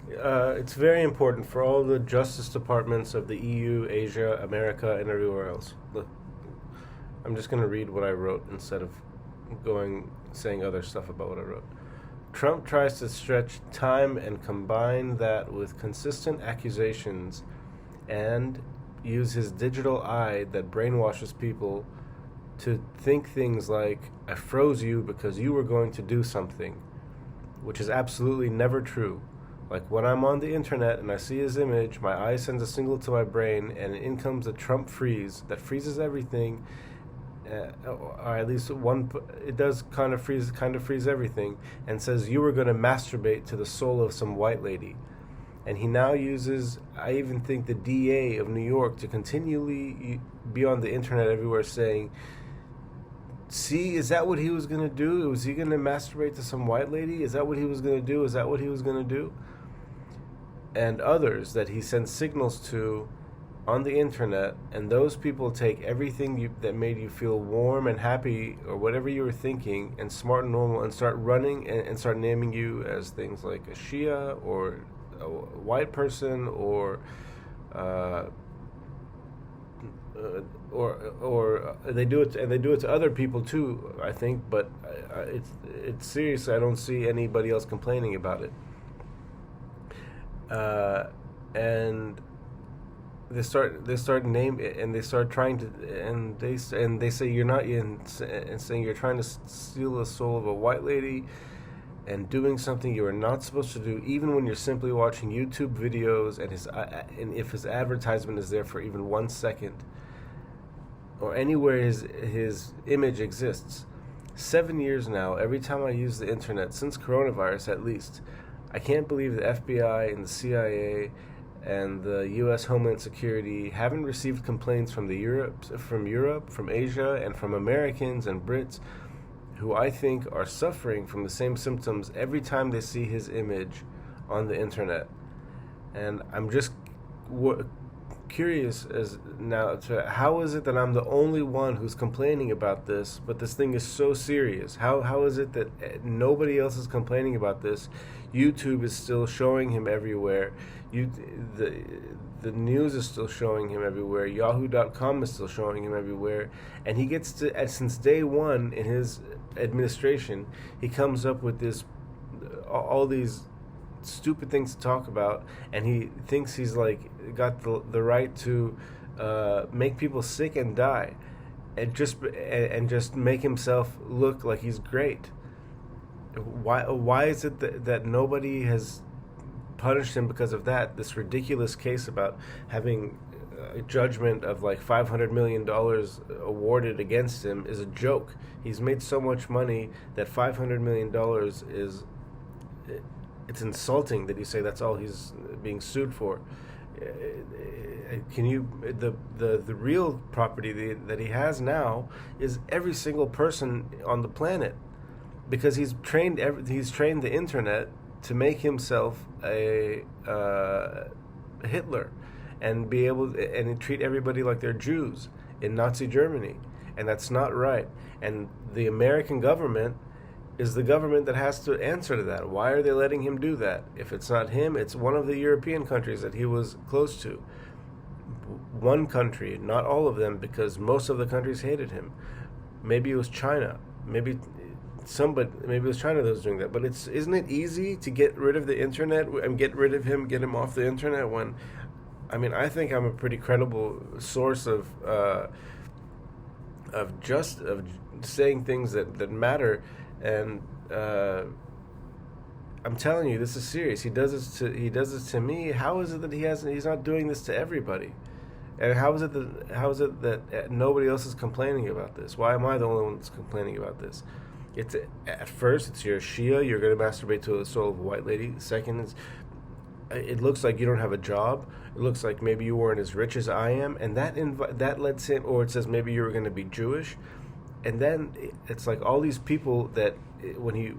It's very important for all the justice departments of the EU, Asia, America, and everywhere else. Look, I'm just going to read what I wrote instead of saying other stuff about what I wrote. Trump tries to stretch time and combine that with consistent accusations and use his digital eye that brainwashes people to think things like, I froze you because you were going to do something, which is absolutely never true. Like when I'm on the internet and I see his image, my eye sends a signal to my brain, and in comes the Trump freeze that freezes everything, or at least one. It does kind of freeze everything, and says you were going to masturbate to the soul of some white lady. And he now uses, I even think, the DA of New York to continually be on the internet everywhere saying, see, is that what he was going to do? Was he going to masturbate to some white lady? Is that what he was going to do? Is that what he was going to do? And others that he sends signals to on the internet, and those people take everything that made you feel warm and happy or whatever you were thinking and smart and normal and start running and start naming you as things like a Shia or a white person or they do it, and they do it to other people too, I think, but it's serious. I don't see anybody else complaining about it. And they start name and they start trying to, and they say you're not in, and saying you're trying to steal the soul of a white lady and doing something you are not supposed to do, even when you're simply watching YouTube videos, and if his advertisement is there for even 1 second or anywhere his image exists. 7 years now, every time I use the internet, since coronavirus at least, I can't believe the FBI and the CIA and the U.S. Homeland Security haven't received complaints from Europe, from Asia, and from Americans and Brits who I think are suffering from the same symptoms every time they see his image on the internet. And I'm just curious as now to how is it that I'm the only one who's complaining about this, but this thing is so serious? How is it that nobody else is complaining about this? YouTube is still showing him everywhere. The news is still showing him everywhere. Yahoo.com is still showing him everywhere. And he gets to, since day one in his administration, he comes up with all these stupid things to talk about, and he thinks he's like got the right to make people sick and die, and just make himself look like he's great. Why is it that nobody has punished him because of that? This ridiculous case about having a judgment of like $500 million awarded against him is a joke. He's made so much money that $500 million is, it's insulting that you say that's all he's being sued for. Can you, the real property that he has now is every single person on the planet, because he's trained the internet to make himself a Hitler and be able and treat everybody like they're Jews in Nazi Germany, and that's not right. And the American government is the government that has to answer to that. Why are they letting him do that? If it's not him, it's one of the European countries that he was close to. One country, not all of them, because most of the countries hated him. Maybe it was China. Maybe it was China that was doing that. But isn't it easy to get rid of the internet and get rid of him, get him off the internet? When, I mean, I think I'm a pretty credible source of saying things that matter. And I'm telling you, this is serious. He does this to me. How is it that he's not doing this to everybody? And how is it that nobody else is complaining about this? Why am I the only one that's complaining about this? It's at first it's you're a Shia, you're going to masturbate to the soul of a white lady. Second, it looks like you don't have a job. It looks like maybe you weren't as rich as I am, and that lets him. Or it says maybe you were going to be Jewish. And then it's like all these people that when he